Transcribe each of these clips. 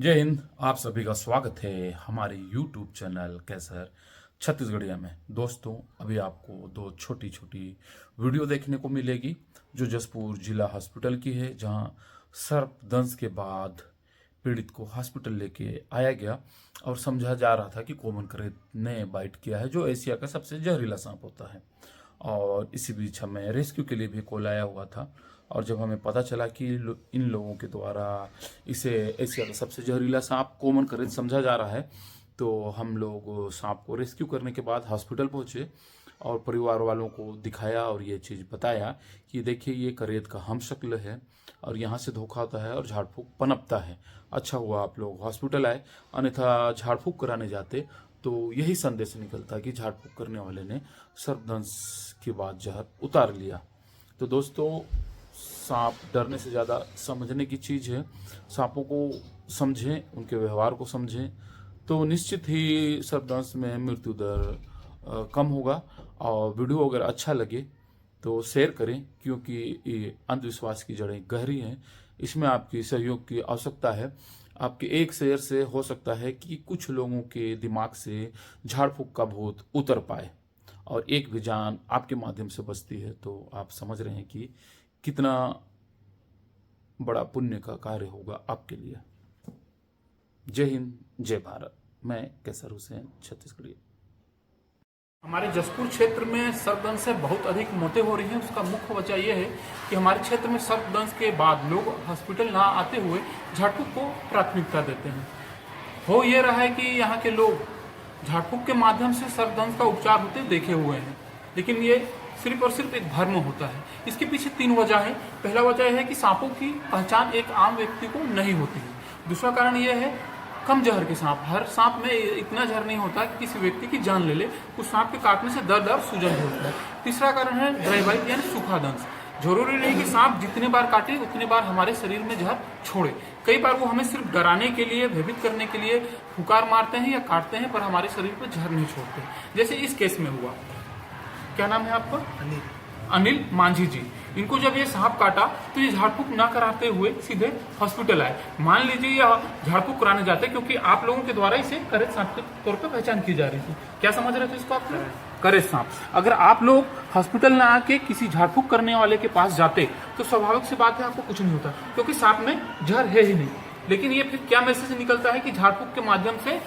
जय हिंद। आप सभी का स्वागत है हमारे YouTube चैनल कैसर छत्तीसगढ़िया में। दोस्तों, अभी आपको दो छोटी छोटी वीडियो देखने को मिलेगी जो जसपुर जिला हॉस्पिटल की है, जहां सर्पदंश के बाद पीड़ित को हॉस्पिटल लेके आया गया और समझा जा रहा था कि कॉमन करेत ने बाइट किया है, जो एशिया का सबसे जहरीला सांप होता है। और इसी बीच हमें रेस्क्यू के लिए भी कॉल आया हुआ था, और जब हमें पता चला कि इन लोगों के द्वारा इसे एशिया का सबसे जहरीला सांप कॉमन करेत समझा जा रहा है, तो हम लोग सांप को रेस्क्यू करने के बाद हॉस्पिटल पहुंचे और परिवार वालों को दिखाया और ये चीज़ बताया कि देखिए, ये करेत का हम शक्ल है और यहाँ से धोखा होता है और झाड़ फूक पनपता है। अच्छा हुआ आप लोग हॉस्पिटल आए, अन्यथा झाड़ फूक कराने जाते तो यही संदेश निकलता कि झाड़ फूक करने वाले ने सर्पदंश के बाद जहर उतार लिया। तो दोस्तों, सांप डरने से ज़्यादा समझने की चीज़ है। सांपों को समझें, उनके व्यवहार को समझें, तो निश्चित ही सर्पदंश में मृत्यु दर कम होगा। और वीडियो अगर अच्छा लगे तो शेयर करें, क्योंकि ये अंधविश्वास की जड़ें गहरी हैं। इसमें आपकी सहयोग की आवश्यकता है। आपके एक शेयर से हो सकता है कि कुछ लोगों के दिमाग से झाड़ फूक का भूत उतर पाए और एक भी जान आपके माध्यम से बचती है, तो आप समझ रहे हैं कि कितना बड़ा पुण्य का कार्य होगा आपके लिए। जय हिंद, जय भारत। मैं कैसर हुसैन, छत्तीसगढ़ी। हमारे जसपुर क्षेत्र में सर्पदंश से बहुत अधिक मौतें हो रही हैं। उसका मुख्य वजह यह है कि हमारे क्षेत्र में सर्पदंश के बाद लोग हॉस्पिटल ना आते हुए झाड़ फूक को प्राथमिकता देते हैं। हो ये रहा है कि यहाँ के लोग झाड़ फूक के माध्यम से सर्पदंश का उपचार होते देखे हुए हैं, लेकिन ये सिर्फ और सिर्फ एक भ्रम होता है। इसके पीछे तीन वजह है। पहला वजह है कि सांपों की पहचान एक आम व्यक्ति को नहीं होती है। दूसरा कारण यह है कम जहर के सांप। हर सांप में इतना जहर नहीं होता कि किसी व्यक्ति की जान ले ले। कुछ सांप के काटने से दर्द और सूजन भी होता है। तीसरा कारण है ड्राई बाइट यानी सूखा दंश। जरूरी नहीं कि सांप जितने बार काटे उतने बार हमारे शरीर में जहर छोड़े। कई बार वो हमें सिर्फ डराने के लिए, भयभीत करने के लिए फुकार मारते हैं या काटते हैं, पर हमारे शरीर पर जहर नहीं छोड़ते। जैसे इस केस में हुआ। क्या नाम है आपका? अनिल मांझी जी। इनको जब ये सांप काटा तो ये झाड़ फूक ना कराते हुए सीधे हॉस्पिटल आए। मान लीजिए ये झाड़ फूक कराने जाते, क्योंकि आप लोगों के द्वारा इसे करेत सांप के तौर पे पहचान की जा रही थी। क्या समझ रहे थे इसको आप? करेत सांप। अगर आप लोग हॉस्पिटल ना आके किसी झाड़ फूक करने वाले के पास जाते तो स्वाभाविक सी बात है आपको कुछ नहीं होता, क्योंकि सांप में जहर है ही नहीं। लेकिन ये फिर क्या मैसेज निकलता है कि झाड़ फूक के माध्यम से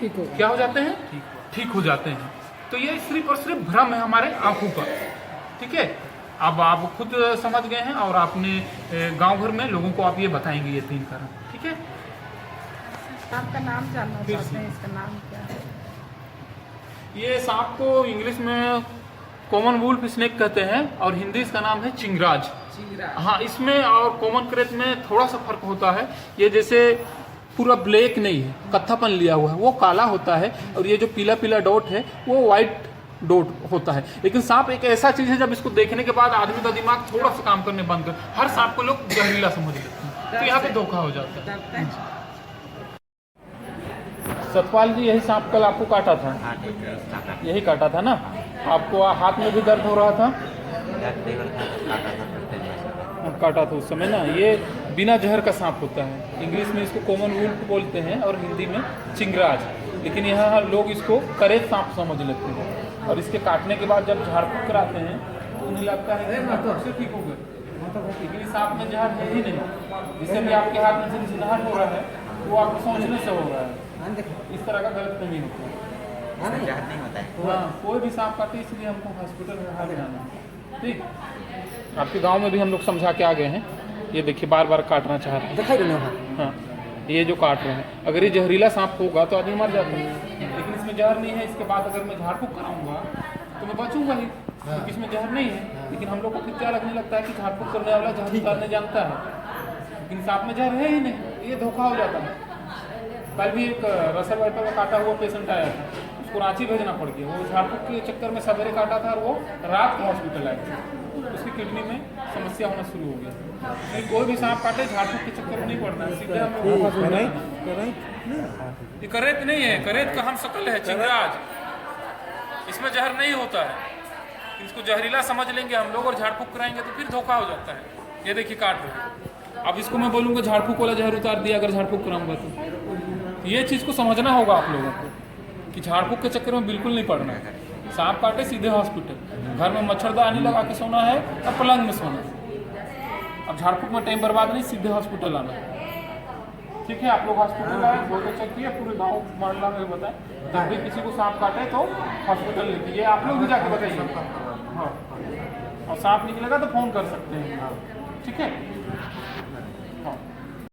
क्या हो जाते हैं? ठीक हो जाते हैं। तो ये सिर्फ और सिर्फ भ्रम है हमारे आंखों का। ठीक है, अब आप खुद समझ गए हैं और आपने गांव भर में लोगों को आप ये बताएंगे ये तीन कारण। ठीक है, आपका नाम जानना चाहते हैं, इसका नाम क्या है? ये सांप को इंग्लिश में कॉमन वुल्फ स्नेक कहते हैं और हिंदी इसका नाम है चिंगराज। हाँ, इसमें और कॉमन करेत में थोड़ा सा फर्क होता है। ये जैसे पूरा ब्लैक नहीं है, कत्थापन लिया हुआ है, वो काला होता है, और ये जो पीला पीला डॉट है वो व्हाइट डॉट होता है। लेकिन सांप एक ऐसा चीज है, जब इसको देखने के बाद आदमी का दिमाग थोड़ा सा काम करने बंद कर, हर सांप को लोग जहरीला समझ लेते हैं, तो यहाँ पे धोखा हो जाता है। सतपाल जी, यही सांप कल आपको काटा था? यही काटा था ना? आपको हाथ में भी दर्द हो रहा था? काटा था उस समय ना। ये बिना जहर का सांप होता है। इंग्लिश में इसको कॉमन वुल्फ बोलते हैं और हिंदी में चिंगराज। लेकिन यहाँ लोग इसको करेत सांप समझ लेते हैं, और इसके काटने के बाद जब झाड़ फूक कराते हैं तो उन्हें लगता है कि से ठीक हो गए, लेकिन इस सांप में जहर है ही नहीं। जिससे भी आपके हाथ में से जहर हो रहा है वो आपको सोचने से हो रहा है। इस तरह का गलत नहीं होता है। हाँ, कोई भी सांप काटे इसलिए हमको हॉस्पिटल में हार जाना है। ठीक, आपके गांव में भी हम लोग समझा के आ गए हैं। ये देखिए, बार बार काटना चाह रहे हैं, दिखाई रहे हैं। हाँ, ये जो काट रहे हैं, अगर ये जहरीला सांप होगा तो आदमी मर जाता है, लेकिन इसमें जहर नहीं है। इसके बाद अगर मैं झाड़ फूक कराऊंगा तो मैं बचूंगा ही, क्योंकि इसमें जहर नहीं है। लेकिन हम लोग को फिर क्या लगने लगता है कि झाड़ फूक करने वाला जहर उतारने जानता है, लेकिन सांप में जहर है ही नहीं। ये धोखा हो जाता है। कल भी एक रसल वाइपर का काटा हुआ पेशेंट आया था, उसको रांची भेजना पड़ गया। वो झाड़ फूक के चक्कर में सवेरे काटा था और वो रात को हॉस्पिटल आए थे। उसकी किडनी में समस्या होना शुरू हो गया। कोई भी सांप काटे झाड़ फूक के चक्कर में नहीं पड़ना है, सीधे हम ये करेत नहीं है, करेत का हम शक्ल है चिंगराज। इसमें जहर नहीं होता है। इसको जहरीला समझ लेंगे हम लोग और झाड़ फूक कराएंगे तो फिर धोखा हो जाता है। ये देखिए काट रहे हैं। अब इसको मैं बोलूँगा झाड़ फूक वाला जहर उतार दिया अगर झाड़ फूक कराऊंगा तो ये चीज़ को समझना होगा आप लोगों को कि झाड़ फूक के चक्कर में बिल्कुल नहीं पड़ना है। सांप काटे सीधे हॉस्पिटल, घर में मच्छरदानी लगा के सोना है और पलंग में सोना है। अब झाड़ फूक में टाइम बर्बाद नहीं, सीधे हॉस्पिटल आना है। ठीक है, आप लोग हॉस्पिटल आए, बहुत अच्छा किया, पूरे गाँव मोहल्ला में बताएं, जब भी किसी को सांप काटे तो हॉस्पिटल लेके, ये आप लोग भी जाके बताइए। हाँ, और सांप निकलेगा तो फ़ोन कर सकते हैं। ठीक है।